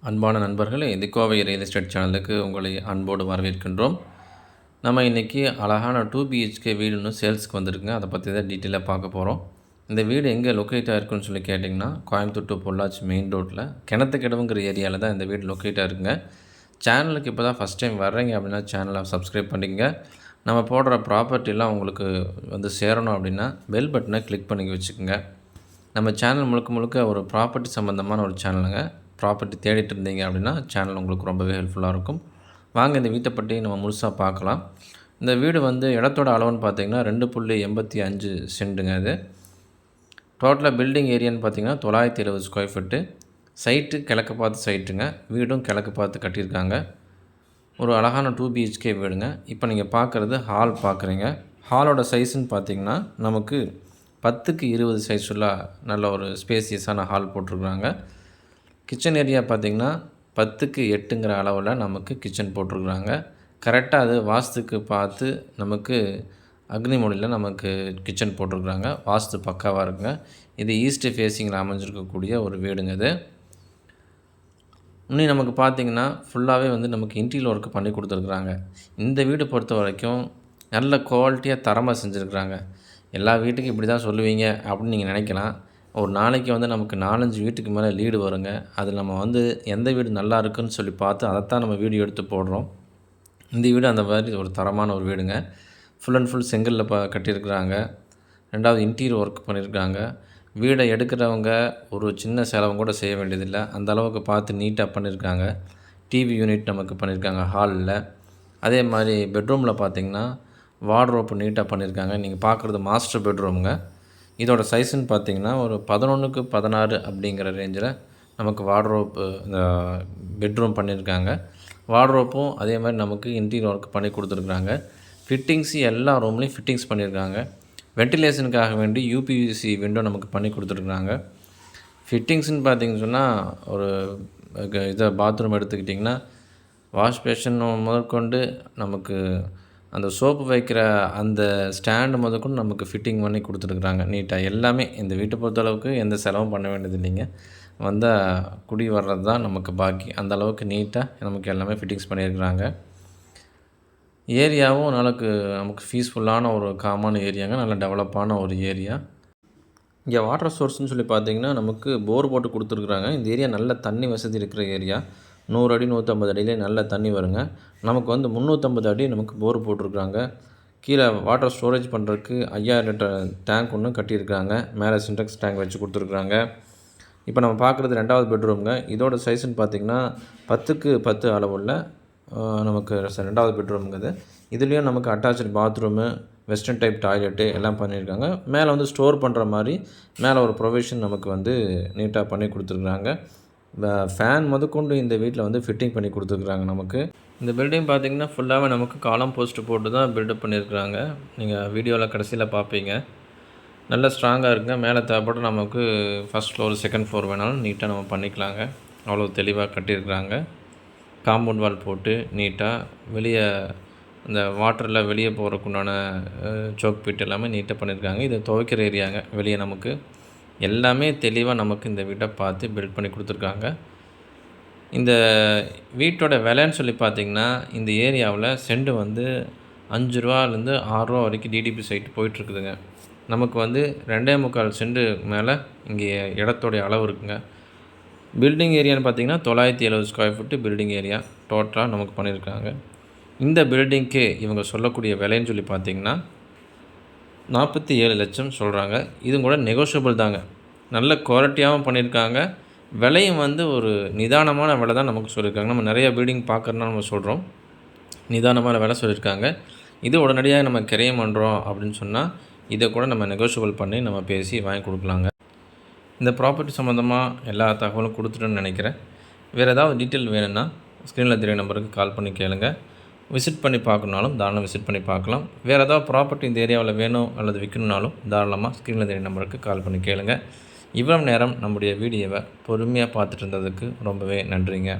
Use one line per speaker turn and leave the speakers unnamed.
அன்பான நண்பர்களே, இது கோவை ரியல் எஸ்டேட் சேனலுக்கு உங்களை அன்போடு வரவேற்கின்றோம். நம்ம இன்றைக்கி அழகான 2 பிஹெச்கே வீடு இன்னும் சேல்ஸுக்கு வந்திருக்குங்க. அதை பற்றி தான் டீட்டெயிலாக பார்க்க போகிறோம். இந்த வீடு எங்கே லொக்கேட் ஆகிருக்குன்னு சொல்லி கேட்டிங்கன்னா, கோயம்புத்தூர் டு பொள்ளாச்சி மெயின் ரோட்டில் கிணத்துக்கிடவுங்கிற ஏரியாவில் தான் இந்த வீடு லொக்கேட் ஆகிருக்குங்க. சேனலுக்கு இப்போ தான் ஃபஸ்ட் டைம் வர்றீங்க அப்படின்னா சேனலை சப்ஸ்கிரைப் பண்ணிக்கங்க. நம்ம போடுற ப்ராப்பர்ட்டிலாம் உங்களுக்கு வந்து சேரணும் அப்படின்னா பெல் பட்டனை கிளிக் பண்ணி வச்சுக்கோங்க. நம்ம சேனல் முழுக்க ஒரு ப்ராப்பர்ட்டி சம்மந்தமான ஒரு சேனலுங்க. ப்ராப்பர்ட்டி தேடிட்டு இருந்தீங்க அப்படின்னா சேனல் உங்களுக்கு ரொம்பவே ஹெல்ப்ஃபுல்லாக இருக்கும். வாங்க இந்த வீட்டை பற்றி நம்ம முழுசாக பார்க்கலாம். இந்த வீடு வந்து இடத்தோட அளவுன்னு பார்த்திங்கன்னா 2.85 சென்ட்டுங்க. இது டோட்டலாக பில்டிங் ஏரியான்னு பார்த்திங்கன்னா 970 ஸ்கொயர் ஃபீட்டு. சைட்டு கிழக்கு பார்த்து சைட்டுங்க. வீடும் கிழக்கு பார்த்து கட்டியிருக்காங்க. ஒரு அழகான 2 பிஹெச்கே வீடுங்க. இப்போ நீங்கள் பார்க்குறது ஹால் பார்க்குறீங்க. ஹாலோட சைஸுன்னு பார்த்திங்கன்னா நமக்கு 10க்கு 20 சைஸ் உள்ள நல்ல ஒரு ஸ்பேசியஸான ஹால் போட்டிருக்குறாங்க. கிச்சன் ஏரியா பார்த்திங்கன்னா 10க்கு 8ங்கிற அளவில் நமக்கு கிச்சன் போட்டிருக்குறாங்க. கரெக்டாக அது வாஸ்துக்கு பார்த்து நமக்கு அக்னி மூலையில் நமக்கு கிச்சன் போட்டிருக்குறாங்க. வாஸ்து பக்காவாக இருக்குங்க. இது ஈஸ்ட்டு ஃபேஸிங்கில் அமைஞ்சிருக்கக்கூடிய ஒரு வீடுங்க. இது இன்னும் நமக்கு பார்த்திங்கன்னா ஃபுல்லாகவே வந்து நமக்கு இன்டீரியர் ஒர்க்கு பண்ணி கொடுத்துருக்குறாங்க. இந்த வீடு பொறுத்த வரைக்கும் நல்ல குவாலிட்டியாக தரமாக செஞ்சுருக்குறாங்க. எல்லா வீட்டுக்கும் இப்படி தான் சொல்லுவீங்க அப்படின்னு நீங்கள் நினைக்கலாம். ஒரு நாளைக்கு வந்து நமக்கு 4-5 வீட்டுக்கு மேலே லீடு வருங்க. அதில் நம்ம வந்து எந்த வீடு நல்லா இருக்குன்னு சொல்லி பார்த்து அதைத்தான் நம்ம வீடியோ எடுத்து போடுறோம். இந்த வீடு அந்த மாதிரி ஒரு தரமான ஒரு வீடுங்க. ஃபுல் அண்ட் ஃபுல் செங்கலில் கட்டியிருக்கிறாங்க. 2வது இன்டீரியர் ஒர்க் பண்ணியிருக்காங்க. வீடை எடுக்கிறவங்க ஒரு சின்ன செலவும் கூட செய்ய வேண்டியதில்லை. அந்த அளவுக்கு பார்த்து நீட்டாக பண்ணியிருக்காங்க. டிவி யூனிட் நமக்கு பண்ணியிருக்காங்க ஹாலில். அதே மாதிரி பெட்ரூமில் பார்த்திங்கன்னா வார்ட்ரோப் நீட்டாக பண்ணியிருக்காங்க. நீங்கள் பார்க்குறது மாஸ்டர் பெட்ரூமுங்க. இதோட சைஸுன்னு பார்த்திங்கன்னா ஒரு 11க்கு 16 அப்படிங்கிற ரேஞ்சில் நமக்கு வார்ட்ரோப்பு இந்த பெட்ரூம் பண்ணியிருக்காங்க. வார்ட்ரோப்பும் அதே மாதிரி நமக்கு இன்டீரியர் ஒர்க் பண்ணி கொடுத்துருக்குறாங்க. ஃபிட்டிங்ஸு எல்லா ரூம்லேயும் ஃபிட்டிங்ஸ் பண்ணியிருக்காங்க. வென்டிலேஷனுக்காக வேண்டி யூபிவிசி விண்டோ நமக்கு பண்ணி கொடுத்துருக்குறாங்க. ஃபிட்டிங்ஸ்னு பார்த்திங்கன்னு சொன்னால் ஒரு இதை பாத்ரூம் எடுத்துக்கிட்டிங்கன்னா வாஷ் பேஷன் முதற்கொண்டு நமக்கு அந்த சோப்பு வைக்கிற அந்த ஸ்டாண்டு முதற்கொண்டு நமக்கு ஃபிட்டிங் பண்ணி கொடுத்துருக்குறாங்க நீட்டாக. எல்லாமே இந்த வீட்டை பொறுத்தளவுக்கு எந்த செலவும் பண்ண வேண்டியது இல்லைங்க. வந்தால் குடி வர்றது தான் நமக்கு பாக்கி. அந்த அளவுக்கு நீட்டாக நமக்கு எல்லாமே ஃபிட்டிங்ஸ் பண்ணியிருக்கிறாங்க. ஏரியாவும் நமக்கு பீஸ்ஃபுல்லான ஒரு காமான ஏரியாங்க. நல்ல டெவலப்பான ஒரு ஏரியா. இங்கே வாட்டர் சோர்ஸ்னு சொல்லி பார்த்திங்கன்னா நமக்கு போர் போட்டு கொடுத்துருக்குறாங்க. இந்த ஏரியா நல்ல தண்ணி வசதி இருக்கிற ஏரியா. 100 அடி 150 அடியிலே நல்ல தண்ணி வருங்க. நமக்கு வந்து 350 அடி நமக்கு போர் போட்டிருக்காங்க. கீழே வாட்டர் ஸ்டோரேஜ் பண்ணுறதுக்கு 5000 லிட்டர் டேங்க் ஒன்று கட்டியிருக்காங்க. மேலே சின்டெக்ஸ் டேங்க் வச்சு கொடுத்துருக்குறாங்க. இப்போ நம்ம பார்க்குறது 2வது பெட்ரூமுங்க. இதோட சைஸுன்னு பார்த்திங்கன்னா 10க்கு 10 அளவுள்ள நமக்கு 2வது பெட்ரூமுங்கிறது. இதுலேயும் நமக்கு attach bathroom, western type toilet எல்லாம் பண்ணியிருக்காங்க. மேலே வந்து ஸ்டோர் பண்ணுற மாதிரி மேலே ஒரு ப்ரொவிஷன் நமக்கு வந்து நீட்டாக பண்ணி கொடுத்துருக்குறாங்க. ஃபேன் முதற்கொண்டு இந்த வீட்டில் வந்து ஃபிட்டிங் பண்ணி கொடுத்துருக்குறாங்க நமக்கு. இந்த பில்டிங் பார்த்திங்கன்னா ஃபுல்லாகவே நமக்கு காலம் போஸ்ட்டு போட்டு தான் பில்டப் பண்ணியிருக்கிறாங்க. நீங்கள் வீடியோவில் கடைசியில் பார்ப்பீங்க. நல்ல ஸ்ட்ராங்காக இருக்குங்க. மேலே தேவைப்பட்டு நமக்கு ஃபஸ்ட் ஃப்ளோர் செகண்ட் ஃப்ளோர் வேணாலும் நீட்டாக நம்ம பண்ணிக்கலாங்க. அவ்வளோ தெளிவாக கட்டியிருக்கிறாங்க. காம்பவுண்ட் வால் போட்டு நீட்டாக வெளியே இந்த வாட்டரில் வெளியே போகிறதுக்குண்டான சோக் பீட் எல்லாமே நீட்டாக பண்ணியிருக்காங்க. இதை துவைக்கிற ஏரியாங்க. வெளியே நமக்கு எல்லாமே தெளிவாக நமக்கு இந்த வீட்டை பார்த்து பில்ட் பண்ணி கொடுத்துருக்காங்க. இந்த வீட்டோட விலைன்னு சொல்லி பார்த்திங்கன்னா இந்த ஏரியாவில் செண்டு வந்து 5 ரூபாலேருந்து 6 ரூபா வரைக்கும் டிடிபி சைட்டு போயிட்டுருக்குதுங்க. நமக்கு வந்து 2.25 சென்ட்டு மேலே இங்கே இடத்தோடைய அளவு இருக்குங்க. பில்டிங் ஏரியான்னு பார்த்திங்கன்னா 970 ஸ்கொயர் ஃபீட்டு பில்டிங் ஏரியா டோட்டலாக நமக்கு பண்ணியிருக்காங்க. இந்த பில்டிங்க்கு இவங்க சொல்லக்கூடிய விலைன்னு சொல்லி பார்த்திங்கன்னா 47 லட்சம் சொல்கிறாங்க. இதுவும் கூட நெகோஷியபிள் தாங்க. நல்ல குவாலிட்டியாகவும் பண்ணியிருக்காங்க. விலையும் வந்து ஒரு நிதானமான விலை தான் நமக்கு சொல்லியிருக்காங்க. நம்ம நிறைய பில்டிங் பார்க்குறோன்னா நம்ம சொல்கிறோம், நிதானமான விலை சொல்லியிருக்காங்க. இது உடனடியாக நம்ம கிரயம் பண்ணுறோம் அப்படின்னு சொன்னால் இதை கூட நம்ம நெகோஷியபிள் பண்ணி நம்ம பேசி வாங்கி கொடுக்கலாங்க. இந்த ப்ராப்பர்ட்டி சம்மந்தமாக எல்லா தகவலும் கொடுத்துட்டோன்னு நினைக்கிறேன். வேறு ஏதாவது டீட்டெயில் வேணும்னா ஸ்க்ரீனில் தெரிய நம்பருக்கு கால் பண்ணி கேளுங்க. விசிட் பண்ணி பார்க்கணுனாலும் தாராளமாக விசிட் பண்ணி பார்க்கலாம். வேறு ஏதாவது ப்ராப்பர்ட்டி இந்த ஏரியாவில் வேணும் அல்லது விற்கணுன்னாலும் தாராளமாக ஸ்க்ரீனில் தெரிய நம்பருக்கு கால் பண்ணி கேளுங்க. இவ்வளவு நேரம் நம்முடைய வீடியோவை பொறுமையாக பார்த்துட்டு இருந்ததுக்கு ரொம்பவே நன்றிங்க.